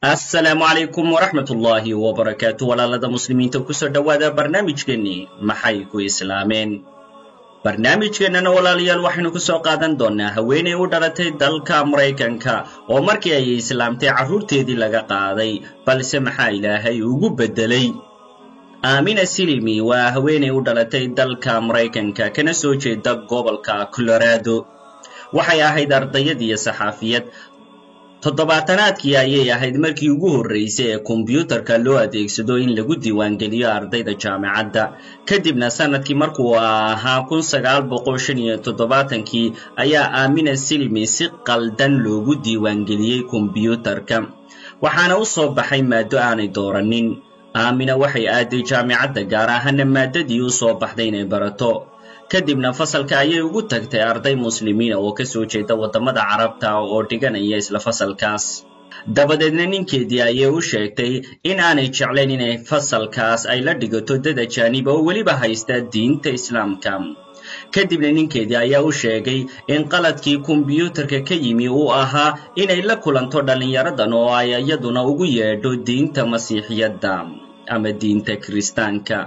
السلام عليكم ورحمة الله وبركاته walaalada muslimiinta ku soo dhawaada barnaamijkeeni maxay ku islaameen barnaamijkeenana walaalayaal waxaynu ku soo qaadan doonaa haweeney u dhalatay dalka Mareykanka oo markii ay islaamtay caruurteedii laga qaaday balse maxaa Ilaahay ugu bedelay Amina Silimi waa haweeney u dhalatay dalka Mareykanka kana soo jeeda gobolka Colorado waxay ahayd ardayad iyo saxaafiyad toddobaatanaadkii ayay ahayd markii ugu horeysay ee kombiyuutarka loo adeegsado in lagu diiwaan geliyo ardayda jaamacadda kadibna sanadkii markuu ahaa 1975 ayaa Amina Silimi si qaldan loogu diiwaan geliyay kombiyuutarka waxaana u soo baxay maado aanay dooranin Amina waxay aaday jaamacadda gaar ahaan maadadii u soo baxday inay barato kadibna fasalka ayay ugu tagtay arday muslimiin oo ka soo jeeda wadamada Carabta oo dhiganaya isla fasalkaas dabadeedna ninkeedii ayay u sheegtay in aanay jeclayn inay fasalkaas ay la dhigato dad ajaanib oo waliba haysta diinta Islaamka kadibna ninkeedii ayaa u sheegay in qaladkii kombiyuutarka ka yimi uu ahaa inay la kulanto dhalinyaradan oo ay iyaduna ugu yeedho diinta Masiixiyadda ama diinta Kiristaanka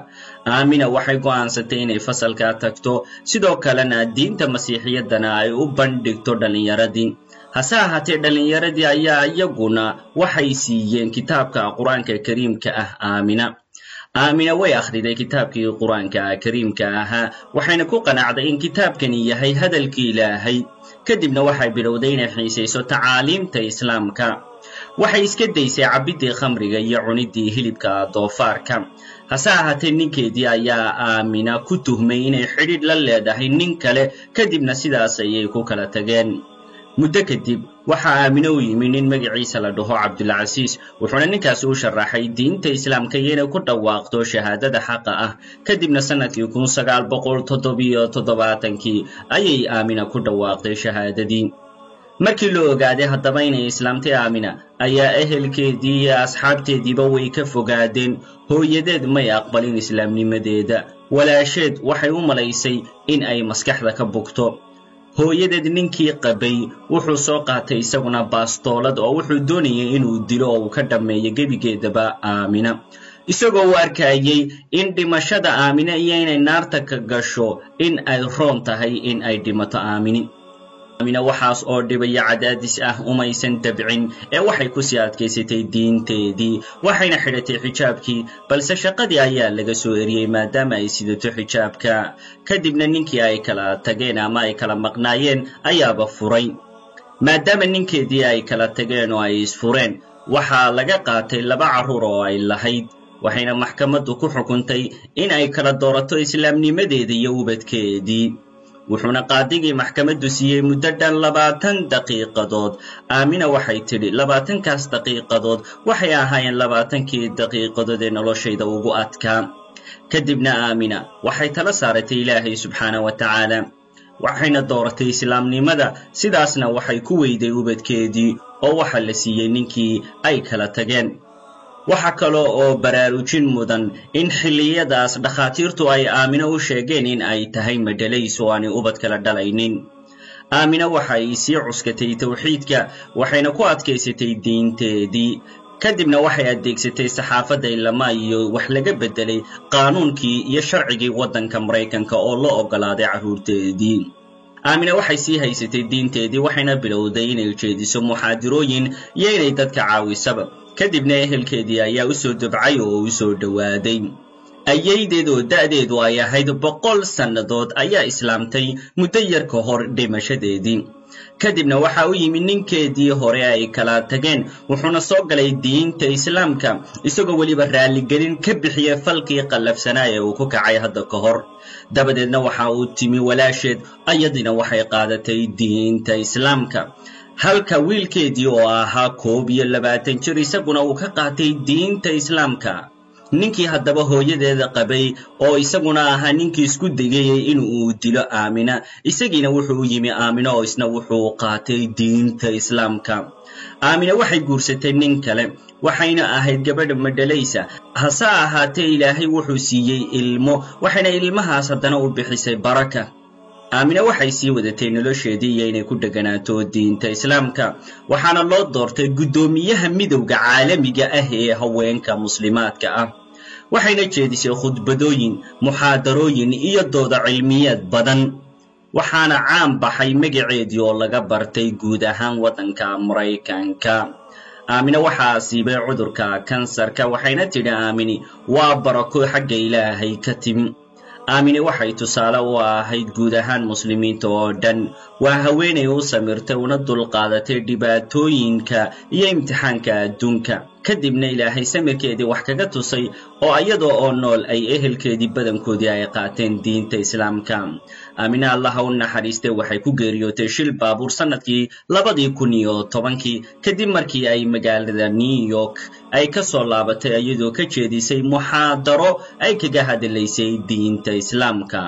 Amina waxay go'aansatay inay fasalka tagto sidoo kalena diinta Masiixiyadana ay u bandhigto dhalinyaradii hase ahaatee dhalinyaradii ayaa iyaguna waxay siiyeen kitaabka Quraanka Kariimka ah Amina way akhriday kitaabkii Quraanka Kariimka ah waxayna ku qanacday in kitaabkani yahay hadalkii Ilaahay kadibna waxay bilowday inay xiisayso tacaaliimta Islaamka waxay iska daysay cabidii khamriga iyo cunidii hilibka doofaarka hase ahaatee ninkeedii ayaa Amina ku tuhmay inay xidhiidh la leedahay nin kale kadibna sidaas ayay ku kala tageen muddo kadib waxa Amina u yimi nin magaciisa la dhaho Cabdulcasiis wuxuuna ninkaas u sharaxay diinta Islaamka inay ku dhawaaqdo shahaadada xaqa ah kadibna sanadkii 1977 ayay Amina ku dhawaaqday shahaadadii markii loo ogaaday haddaba inay islaamtay Amina ayaa ehelkeedii iyo asxaabteediiba way ka fogaadeen hooyadeed may aqbalin islaamnimadeeda walaasheed waxay u malaysay in ay maskaxda ka bugto hooyadeed ninkii qabay wuxuu soo qaatay isaguna baastoolad oo wuxuu doonayay inuu dilo oo ka dhameeyo gebigeedaba Amina isagoo u arkayay in dhimashada Amina iyo inay naarta ka gasho in ay roon tahay in ay dhimato Amina waxaas oo dhibaya cadaadis ah umaysan dabcin ee waxay ku sii adkaysatay diinteedii waxayna xidhatay xijaabkii balse shaqadii ayaa laga soo eriyay maadaama ay sidato xijaabka kadibna ninkii ay kala tageen ama ay kala maqnaayeen ayaaba furay maadaama ninkeedii ay kala tageen oo ay isfureen waxaa laga qaatay 2 carruur oo ay lahayd waxayna maxkamaddu ku xukuntay in ay kala doorato islaamnimadeeda iyo ubadkeedii wuxuuna qaadigii maxkamaddu siiyay muddo dhan 20 daqiiqadood Amina waxay tidhi 20kaas daqiiqadood waxay ahaayeen 20kii daqiiqadood ee noloshayda ugu adkaa kadibna Amina waxay tala saaratay Ilaahay subxaanahu wa ta'aala waxayna dooratay islaamnimada sidaasna waxay ku weyday ubadkeedii oo waxa la siiyay ninkii ay kala tageen waxa kale oo baraarujin mudan in xilliyadaas dhakhaatiirtu ay Amina u sheegeen in ay tahay madhalayso aan ubad kala dhalaynin Amina waxay sii cuskatay tawxiidka waxayna ku adkaysatay diinteedii kadibna waxay adeegsatay saxaafadda ilama iyo wax laga bedelay qaanuunkii iyo sharcigii waddanka Mareykanka oo loo ogolaaday caruurteedii Amina waxay sii haysatay diinteedii waxayna bilowday inay jeediso muxaadirooyin iyo inay dadka caawisaba kadibna ehelkeedii ayaa u soo dabcay oo u soo dhawaaday ayaydeed oo da'deedu ay ahayd 100 sannadood ayaa islaamtay muddo yar ka hor dhimashadeedii kadibna waxa uu yimi ninkeedii hore ay kala tageen wuxuuna soo galay diinta Islaamka isagoo waliba raali gelin ka bixiyay falkii qalafsanaa ee uu ku kacay hadda ka hor dabadeedna waxa uu timi walaasheed ayadina waxay qaadatay diinta Islaamka halka wiilkeedii oo ahaa 21 jir isaguna uu ka qaatay diinta Islaamka ninkii haddaba hooyadeeda qabay oo isaguna ahaa ninkii isku dayay inuu dilo Amina isagiina wuxuu yimi Amina oo isna wuxuu qaatay diinta Islaamka Amina waxay guursatay nin kale waxayna ahayd gabadh madhalaysa hase ahaatee Ilaahay wuxuu siiyay ilmo waxayna ilmahaas haddana u bixisay baraka aamina waxay sii wadatay nolosheedii iyo inay ku deganaato diinta islaamka waxaana loo doortay guddoomiyaha midowga caalamiga ah ee haweenka muslimaadka ah waxayna jeedisay khudbadooyin muxaadarooyin iyo doodo cilmiyeed badan waxaana caan baxay magaceedii oo laga bartay guud ahaan waddanka Maraykanka aamina waxaa asiibay cudurka kansarka waxayna tidhi aamini waa barako xagga ilaahay ka timi aamini waxay tusaale u ahayd guud ahaan muslimiinta oo dhan waa haweenay u samirtay una dulqaadatay dhibaatooyinka iyo imtixaanka adduunka kadibna ilaahay samirkeedii wax kaga tusay oo iyadoo oo nool ay ehelkeedii badankoodii ay qaateen diinta islaamka aamina allaha u naxariistay waxay ku geeriyootay shil baabuur sanadkii 2010 kadib markii ay magaalada New York ay ka soo laabatay iyadoo ka jeedisay muxaadaro ay kaga hadlaysay diinta islaamka